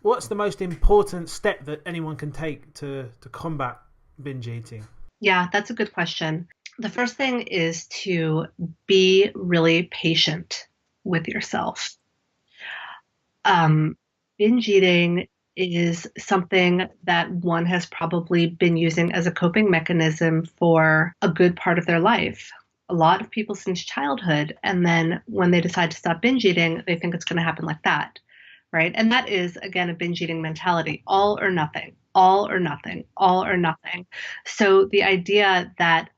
What's the most important step that anyone can take to combat binge eating? Yeah, that's a good question. The first thing is to be really patient with yourself. Um, Binge eating is something that one has probably been using as a coping mechanism for a good part of their life. A lot of people since childhood. And then when they decide to stop binge eating, they think it's going to happen like that. Right. And that is, again, a binge eating mentality, all or nothing, all or nothing, all or nothing. So the idea that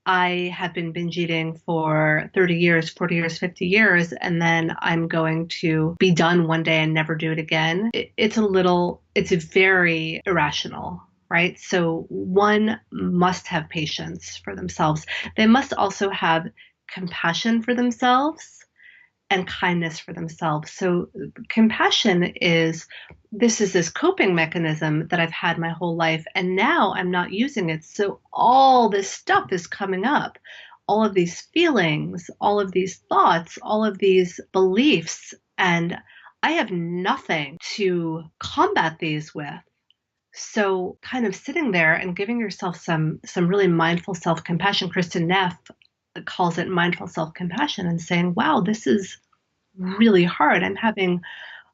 I have been binge eating for 30 years, 40 years, 50 years, and then I'm going to be done one day and never do it again. It's very irrational, right? So one must have patience for themselves. They must also have compassion for themselves and kindness for themselves. So compassion is this coping mechanism that I've had my whole life and now I'm not using it. So all this stuff is coming up. All of these feelings, all of these thoughts, all of these beliefs, and I have nothing to combat these with. So kind of sitting there and giving yourself some really mindful self-compassion. Kristen Neff calls it mindful self-compassion and saying, wow, this is really hard. I'm having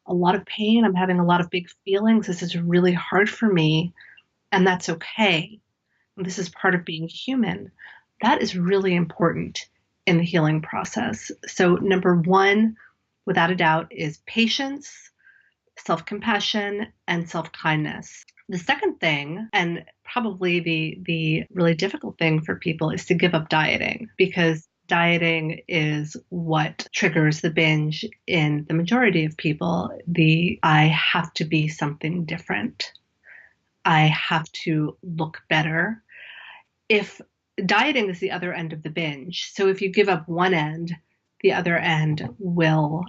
a lot of pain. I'm having a lot of big feelings. This is really hard for me. And that's okay. This is part of being human. That is really important in the healing process. So, number one, without a doubt, is patience, self compassion, and self kindness. The second thing, and probably the really difficult thing for people, is to give up dieting because dieting is what triggers the binge in the majority of people. I have to be something different. I have to look better. If dieting is the other end of the binge, so if you give up one end, the other end will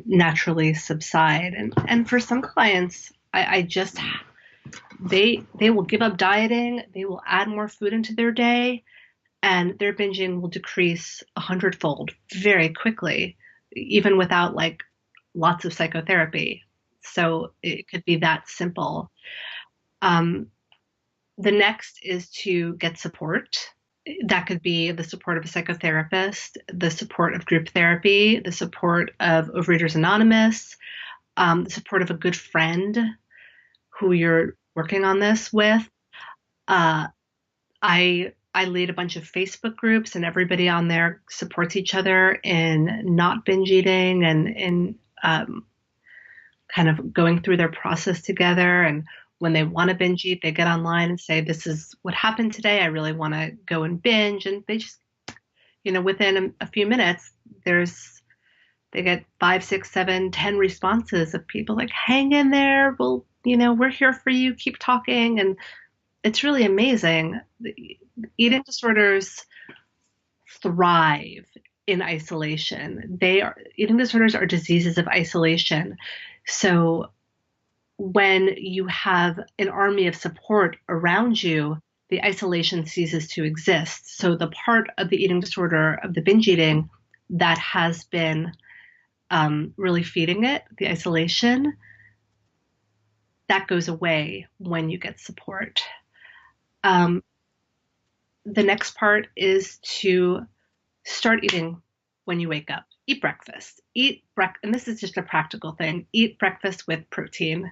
naturally subside. And for some clients, I just they will give up dieting, they will add more food into their day, and their binging will decrease 100-fold very quickly, even without like lots of psychotherapy. So it could be that simple. Um, the next is to get support. That could be the support of a psychotherapist, the support of group therapy, the support of Overeaters Anonymous, the support of a good friend who you're working on this with. Uh, I lead a bunch of Facebook groups, and everybody on there supports each other in not binge eating and in kind of going through their process together. And when they want to binge eat, they get online and say, "This is what happened today. I really want to go and binge." And they just, within a few minutes, they get 5, 6, 7, 10 responses of people like, "Hang in there. Well, we're here for you. Keep talking." And it's really amazing. Eating disorders thrive in isolation. Eating disorders are diseases of isolation. So when you have an army of support around you, the isolation ceases to exist. So the part of the eating disorder, of the binge eating, that has been really feeding it, the isolation, that goes away when you get support. Um, the next part is to start eating when you wake up. Eat breakfast. And this is just a practical thing. Eat breakfast with protein.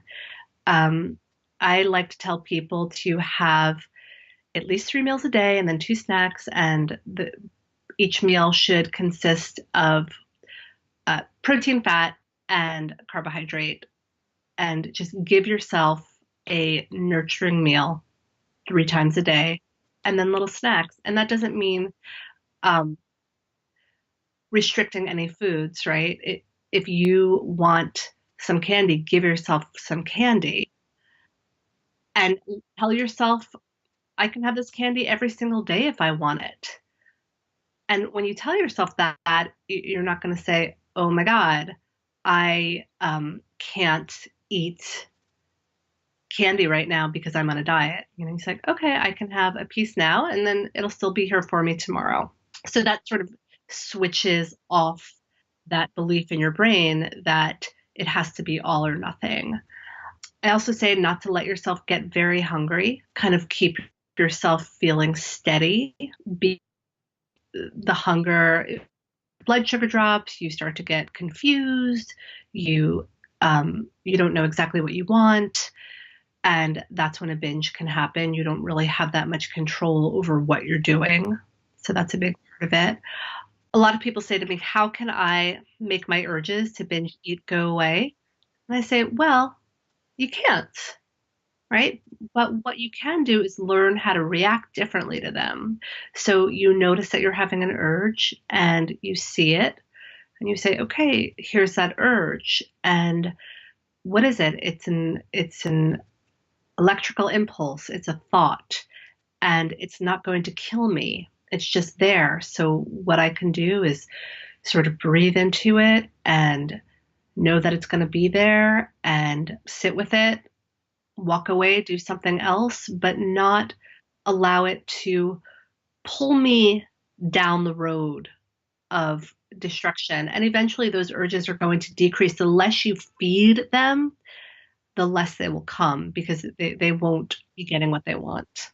I like to tell people to have at least 3 meals a day and then 2 snacks, and each meal should consist of protein, fat, and carbohydrate. And just give yourself a nurturing meal 3 times a day, and then little snacks. And that doesn't mean um, restricting any foods, right? If you want some candy, give yourself some candy and tell yourself, I can have this candy every single day if I want it. And when you tell yourself that, you're not going to say, oh my God, I can't eat candy right now because I'm on a diet. He's like, okay, I can have a piece now and then it'll still be here for me tomorrow. So that sort of switches off that belief in your brain that it has to be all or nothing. I also say not to let yourself get very hungry, kind of keep yourself feeling steady. Be the hunger, blood sugar drops, you start to get confused, you don't know exactly what you want, and that's when a binge can happen. You don't really have that much control over what you're doing. So that's a big part of it. A lot of people say to me, how can I make my urges to binge eat go away? And I say, well, you can't, right? But what you can do is learn how to react differently to them. So you notice that you're having an urge and you see it and you say, okay, here's that urge. And what is it? It's an electrical impulse. It's a thought and it's not going to kill me. It's just there. So what I can do is sort of breathe into it and know that it's going to be there and sit with it, walk away, do something else, but not allow it to pull me down the road of destruction. And eventually those urges are going to decrease. The less you feed them, the less they will come because they won't be getting what they want.